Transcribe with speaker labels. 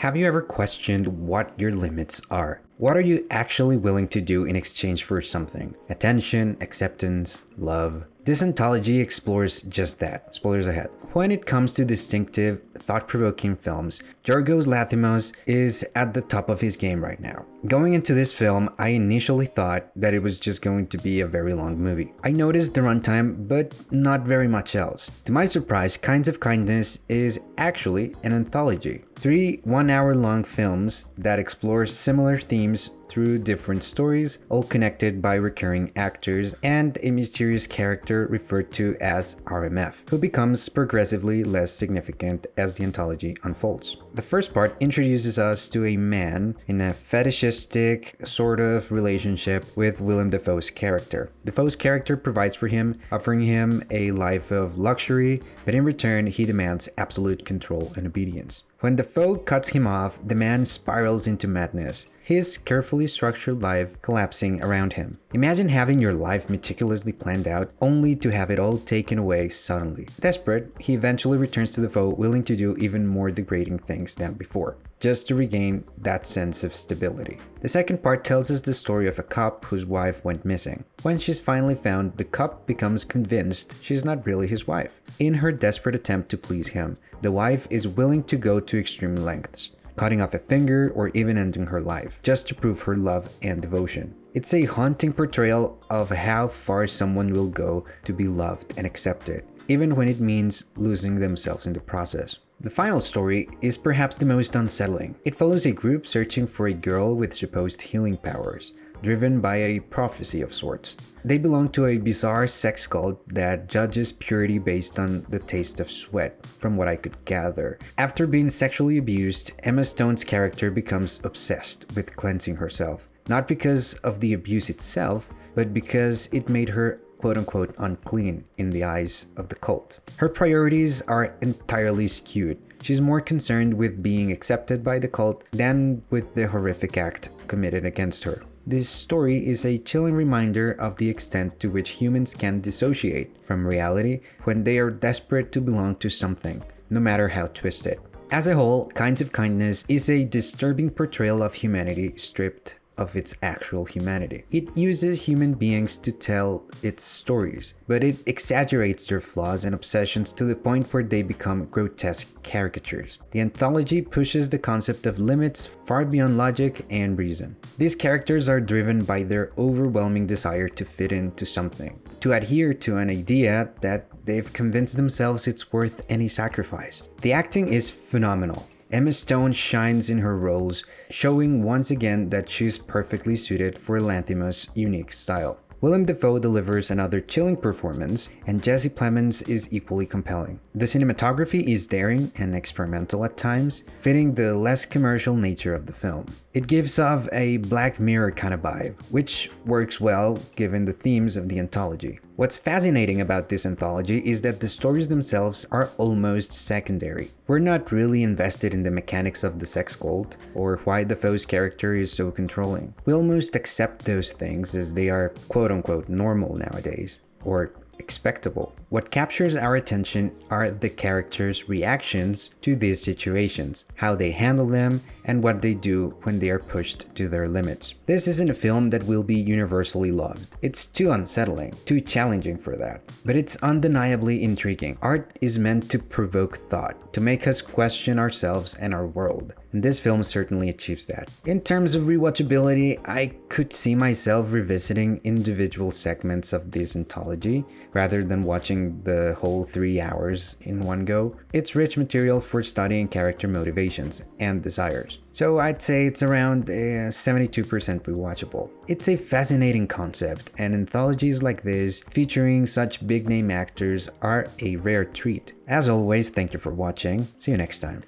Speaker 1: Have you ever questioned what your limits are? What are you actually willing to do in exchange for something? Attention, acceptance, love. This anthology explores just that. Spoilers ahead. When it comes to distinctive, thought-provoking films, Yorgos Lanthimos is at the top of his game right now. Going into this film, I initially thought that it was just going to be a very long movie. I noticed the runtime, but not very much else. To my surprise, Kinds of Kindness is actually an anthology. 3 one-hour-long films that explore similar themes through different stories, all connected by recurring actors and a mysterious character referred to as RMF, who becomes progressively less significant as the anthology unfolds. The first part introduces us to a man in a fetishistic sort of relationship with Willem Dafoe's character. Dafoe's character provides for him, offering him a life of luxury, but in return he demands absolute control and obedience. When Dafoe cuts him off, the man spirals into madness, his carefully structured life collapsing around him. Imagine having your life meticulously planned out, only to have it all taken away suddenly. Desperate, he eventually returns to Dafoe, willing to do even more degrading things than before, just to regain that sense of stability. The second part tells us the story of a cop whose wife went missing. When she's finally found, the cop becomes convinced she's not really his wife. In her desperate attempt to please him, the wife is willing to go to extreme lengths, cutting off a finger or even ending her life, just to prove her love and devotion. It's a haunting portrayal of how far someone will go to be loved and accepted, even when it means losing themselves in the process. The final story is perhaps the most unsettling. It follows a group searching for a girl with supposed healing powers, driven by a prophecy of sorts. They belong to a bizarre sex cult that judges purity based on the taste of sweat, from what I could gather. After being sexually abused, Emma Stone's character becomes obsessed with cleansing herself, not because of the abuse itself, but because it made her quote-unquote unclean in the eyes of the cult. Her priorities are entirely skewed. She's more concerned with being accepted by the cult than with the horrific act committed against her. This story is a chilling reminder of the extent to which humans can dissociate from reality when they are desperate to belong to something, no matter how twisted. As a whole, Kinds of Kindness is a disturbing portrayal of humanity stripped of its actual humanity. It uses human beings to tell its stories, but it exaggerates their flaws and obsessions to the point where they become grotesque caricatures. The anthology pushes the concept of limits far beyond logic and reason. These characters are driven by their overwhelming desire to fit into something, to adhere to an idea that they've convinced themselves it's worth any sacrifice. The acting is phenomenal. Emma Stone shines in her roles, showing once again that she's perfectly suited for Lanthimos' unique style. Willem Dafoe delivers another chilling performance, and Jesse Plemons is equally compelling. The cinematography is daring and experimental at times, fitting the less commercial nature of the film. It gives off a Black Mirror kind of vibe, which works well given the themes of the anthology. What's fascinating about this anthology is that the stories themselves are almost secondary. We're not really invested in the mechanics of the sex cult or why Dafoe's character is so controlling. We almost accept those things as they are quote-unquote normal nowadays, or expectable. What captures our attention are the characters' reactions to these situations, how they handle them, and what they do when they are pushed to their limits. This isn't a film that will be universally loved. It's too unsettling, too challenging for that. But it's undeniably intriguing. Art is meant to provoke thought, to make us question ourselves and our world. And this film certainly achieves that. In terms of rewatchability, I could see myself revisiting individual segments of this anthology rather than watching the whole 3 hours in one go. It's rich material for studying character motivations and desires. So I'd say it's around 72% rewatchable. It's a fascinating concept, and anthologies like this, featuring such big name actors, are a rare treat. As always, thank you for watching. See you next time.